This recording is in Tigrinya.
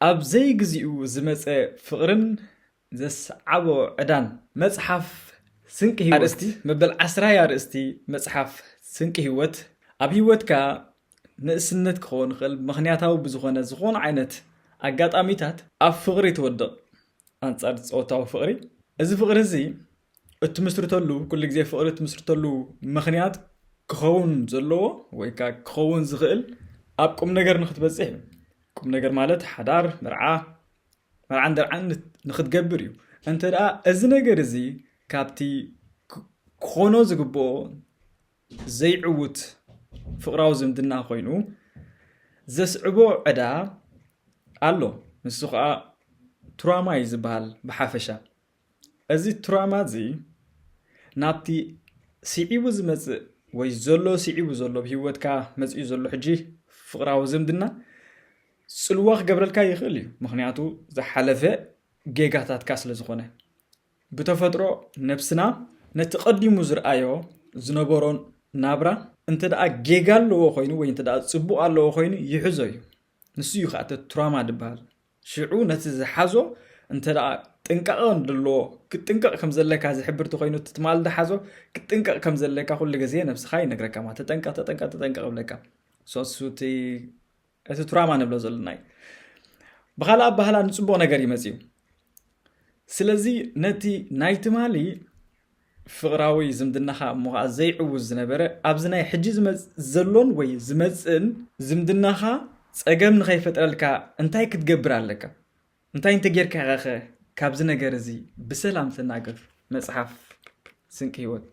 ኣብ ዘይግዚኡ ዝመፀ ፍቕርን ዘስዓቦ ዕዳን መጽሓፍ ስንቂ ህይወት ኣርእስቲ መበል 10 ኣርእስቲ መጽሓፍ ስንቂ ህይወት ኣብ ህይወትካ ንእስነት ክኸውን ይኽእል ምኽንያታዊ ዝኾነ ዓይነት ኣጋጣሚታት ኣብ ፍቕሪ ትወድቕ ኣንጻር ፆታዊ ፍቕሪ እዚ ፍቕሪ እዚ እትምስርተሉ ኩሉ ግዜ ፍቕሪ እትምስርተሉ ምኽንያት ክኸውን ዘለዎ ወይ ከዓ ክኸውን ዝኽእል ኣብ ቁም ነገር ንኽትበጽሕ እዩ ቁም ነገር ማለት ሓዳር መርዓን ደርዓን ንኽትገብር እዩ እንተ ደኣ እዚ ነገር እዚ ካብቲ ክኾኖ ዝግብኦ ዘይዕውት ፍቕራዊ ዝምድና ኮይኑ ዘስዕቦ ዕዳ ኣሎ ንሱ ከዓ ትራማ እዩ ዝበሃል ብሓፈሻ እዚ ትራማ እዚ ናብቲ ስዒቡ ዝመጽእ ወይ ዘሎ ስዒቡ ዘሎ ብሂወትካ መጽኡ ዘሎ ሕጂ ፍቕራዊ ዝምድና ጽልዋ ክገብረልካ ይኽእል እዩ ምኽንያቱ ዝሓለፈ ጌጋታትካ ስለ ዝኾነ ብተፈጥሮ ነፍስና ነቲ ቀዲሙ ዝረኣዮ ዝነበሮን ናብራ እንተ ደኣ ጌጋ ኣለዎ ኮይኑ ወይ እንተ ደኣ ጽቡቕ ኣለዎ ኮይኑ ይሕዞ እዩ ንሱ እዩ ከዓ ትራማ ዝበሃል ሽዑ ነቲ ዝሓዞ እንተ ደኣ ጥንቃቐ እንደለዎ ክትጥንቀቕ ከም ዘለካ ዝሕብርቲ ኮይኑ ትማል ዝሓዞ ክትጥንቀቕ ከም ዘለካ ኩሉ ግዜ ነፍስኻ ይነግረካ ማ ተጠንቀቕ ይብለካ ሶሱቲ እቲ ትራማ ንብሎ ዘለና እዩ ብኻልእ ኣባህላ ንጽቡቕ ነገር ይመጽእ እዩ ስለዚ ነቲ ናይ ትማሊ ፍቕራዊ ዝምድናኻ እሞ ከዓ ዘይዕውዝ ዝነበረ ኣብዚ ናይ ሕጂ ዘሎን ወይ ዝመጽእን ዝምድናኻ ፀገም ንኸይፈጥረልካ እንታይ ክትገብር ኣለካ እንታይ እንተጌርካ ኸ ካብዚ ነገር እዚ ብሰላም ተናገር መጽሓፍ ስንቂ ህይወት